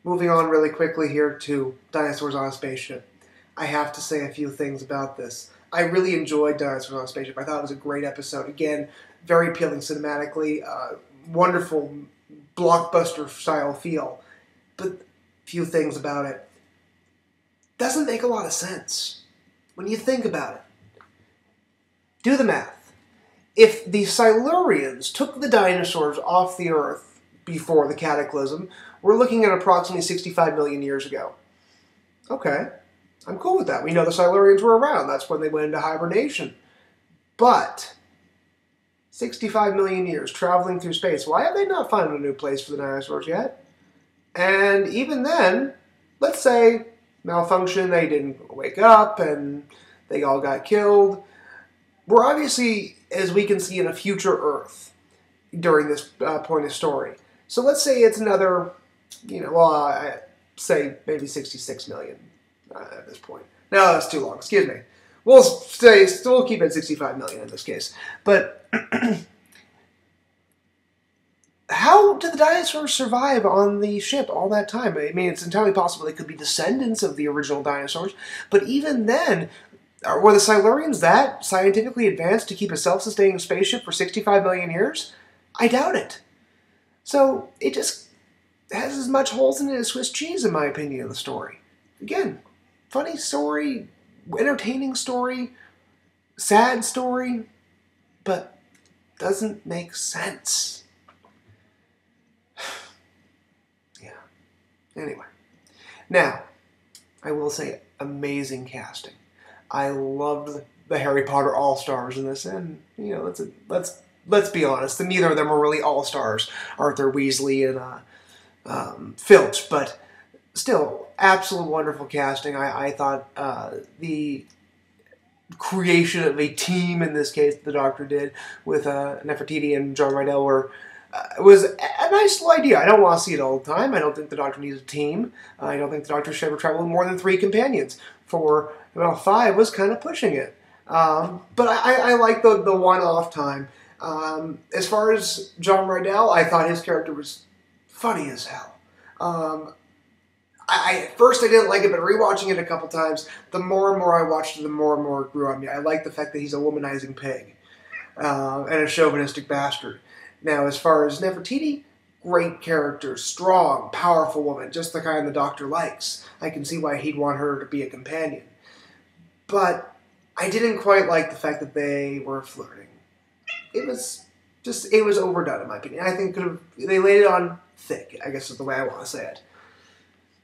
moving on really quickly here to Dinosaurs on a Spaceship. I have to say a few things about this. I really enjoyed Dinosaurs on a Spaceship. I thought it was a great episode. Again, very appealing cinematically, wonderful blockbuster style feel. But few things about it. Doesn't make a lot of sense when you think about it. Do the math. If the Silurians took the dinosaurs off the Earth before the cataclysm, we're looking at approximately 65 million years ago. Okay, I'm cool with that. We know the Silurians were around. That's when they went into hibernation. But 65 million years traveling through space. Why have they not found a new place for the dinosaurs yet? And even then, let's say malfunction, they didn't wake up and they all got killed. We're obviously, as we can see, in a future Earth during this point of story. So let's say it's another, I say maybe 66 million at this point. No, that's too long. Excuse me. We'll keep it at 65 million in this case. But how did the dinosaurs survive on the ship all that time? I mean, it's entirely possible they could be descendants of the original dinosaurs. But even then, were the Silurians that scientifically advanced to keep a self-sustaining spaceship for 65 million years? I doubt it. So it just has as much holes in it as Swiss cheese, in my opinion, of the story. Again, funny story, entertaining story, sad story, but doesn't make sense. Yeah. Anyway. Now, I will say, amazing casting. I loved the Harry Potter All-Stars in this, and, let's be honest, neither of them are really All-Stars, Arthur Weasley and Filch, but still, absolute wonderful casting. I thought the creation of a team, in this case, the Doctor did, with Nefertiti and John Rydell was a nice little idea. I don't want to see it all the time. I don't think the Doctor needs a team. I don't think the Doctor should ever travel with more than 3 companions. For 5 was kind of pushing it. But I like the one-off time. As far as John Rydell, I thought his character was funny as hell. At first I didn't like it, but rewatching it a couple times, the more and more I watched it, the more and more it grew on me. I like the fact that he's a womanizing pig and a chauvinistic bastard. Now, as far as Nefertiti, great character, strong, powerful woman, just the kind the Doctor likes. I can see why he'd want her to be a companion. But I didn't quite like the fact that they were flirting. It was overdone, in my opinion. I think they laid it on thick, I guess is the way I want to say it.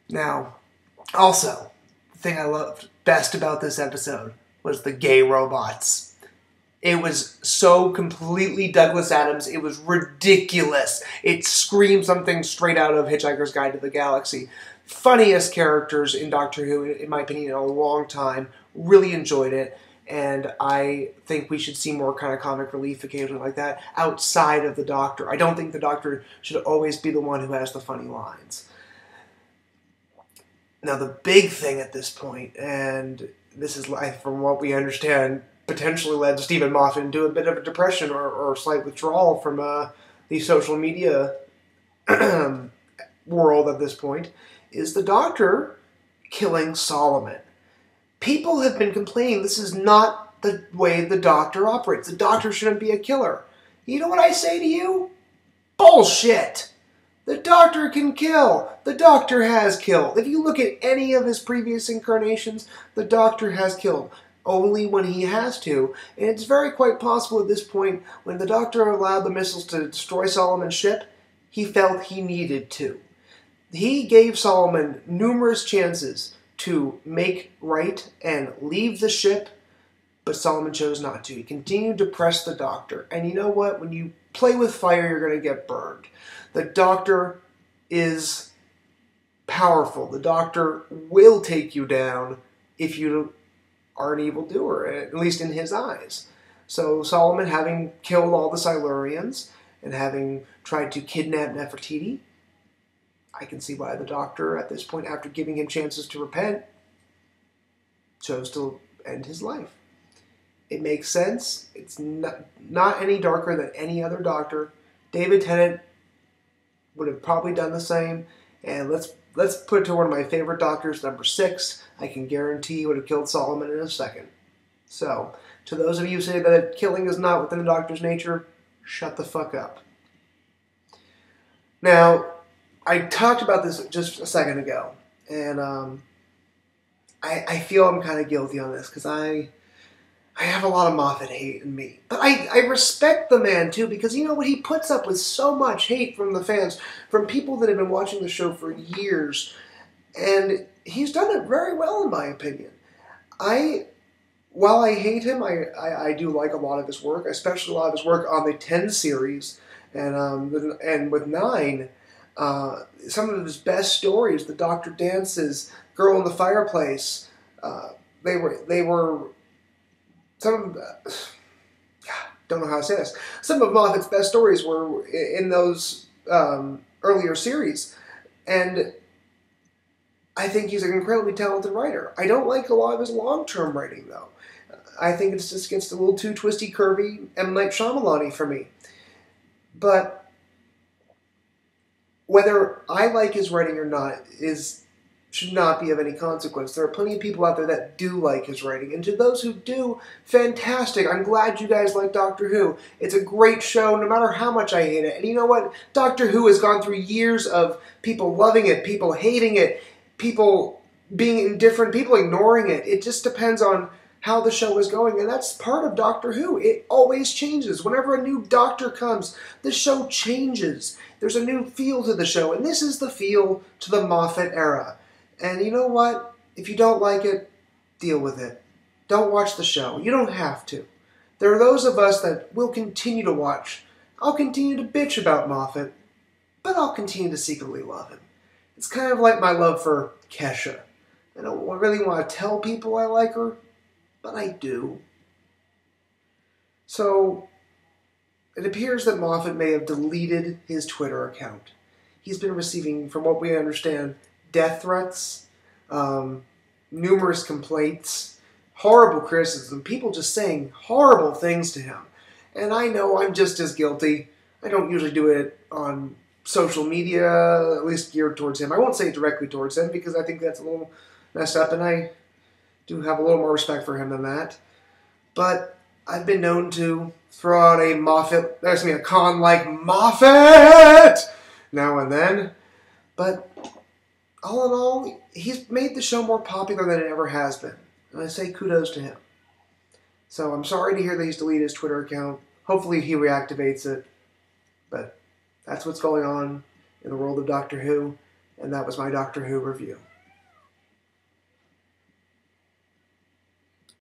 Now, also, the thing I loved best about this episode was the gay robots. It was so completely Douglas Adams, it was ridiculous. It screamed something straight out of Hitchhiker's Guide to the Galaxy. Funniest characters in Doctor Who, in my opinion, in a long time. Really enjoyed it. And I think we should see more kind of comic relief occasionally like that outside of the Doctor. I don't think the Doctor should always be the one who has the funny lines. Now, the big thing at this point, and this is, from what we understand, potentially led Stephen Moffat into a bit of a depression or slight withdrawal from the social media world at this point, is the Doctor killing Solomon. People have been complaining this is not the way the Doctor operates. The Doctor shouldn't be a killer. You know what I say to you? Bullshit! The Doctor can kill. The Doctor has killed. If you look at any of his previous incarnations, the Doctor has killed. Only when he has to. And it's very quite possible at this point, when the Doctor allowed the missiles to destroy Solomon's ship, he felt he needed to. He gave Solomon numerous chances to make right and leave the ship, but Solomon chose not to. He continued to press the Doctor. And you know what? When you play with fire, you're going to get burned. The Doctor is powerful. The Doctor will take you down if you are an evildoer, at least in his eyes. So Solomon, having killed all the Silurians and having tried to kidnap Nefertiti, I can see why the Doctor, at this point, after giving him chances to repent, chose to end his life. It makes sense. It's not any darker than any other Doctor. David Tennant would have probably done the same. And let's let's put it to one of my favorite doctors, number 6. I can guarantee would have killed Solomon in a second. So, to those of you who say that killing is not within the Doctor's nature, shut the fuck up. Now, I talked about this just a second ago, and I feel I'm kind of guilty on this, because I have a lot of Moffat hate in me. But I respect the man, too, because you know what? He puts up with so much hate from the fans, from people that have been watching the show for years, and he's done it very well, in my opinion. While I hate him, I do like a lot of his work, especially a lot of his work on the 10 series, and with 9, some of his best stories, The Doctor Dances, Girl in the Fireplace, they were some of, don't know how to say this, some of Moffat's best stories were in those earlier series, and I think he's an incredibly talented writer. I don't like a lot of his long-term writing, though. I think it just gets a little too twisty, curvy, M. Night Shyamalan-y for me. But whether I like his writing or not should not be of any consequence. There are plenty of people out there that do like his writing, and to those who do, fantastic. I'm glad you guys like Doctor Who. It's a great show, no matter how much I hate it. And you know what? Doctor Who has gone through years of people loving it, people hating it, people being indifferent, people ignoring it. It just depends on how the show is going, and that's part of Doctor Who. It always changes. Whenever a new doctor comes, the show changes. There's a new feel to the show, and this is the feel to the Moffat era. And you know what? If you don't like it, deal with it. Don't watch the show. You don't have to. There are those of us that will continue to watch. I'll continue to bitch about Moffat, but I'll continue to secretly love him. It's kind of like my love for Kesha. I don't really want to tell people I like her, but I do. So, it appears that Moffat may have deleted his Twitter account. He's been receiving, from what we understand, death threats, numerous complaints, horrible criticism, people just saying horrible things to him. And I know I'm just as guilty. I don't usually do it on social media, at least geared towards him. I won't say it directly towards him, because I think that's a little messed up, and I do have a little more respect for him than that. But I've been known to throw out a con like Moffat now and then. But all in all, he's made the show more popular than it ever has been. And I say kudos to him. So I'm sorry to hear that he's deleted his Twitter account. Hopefully he reactivates it. But that's what's going on in the world of Doctor Who. And that was my Doctor Who review.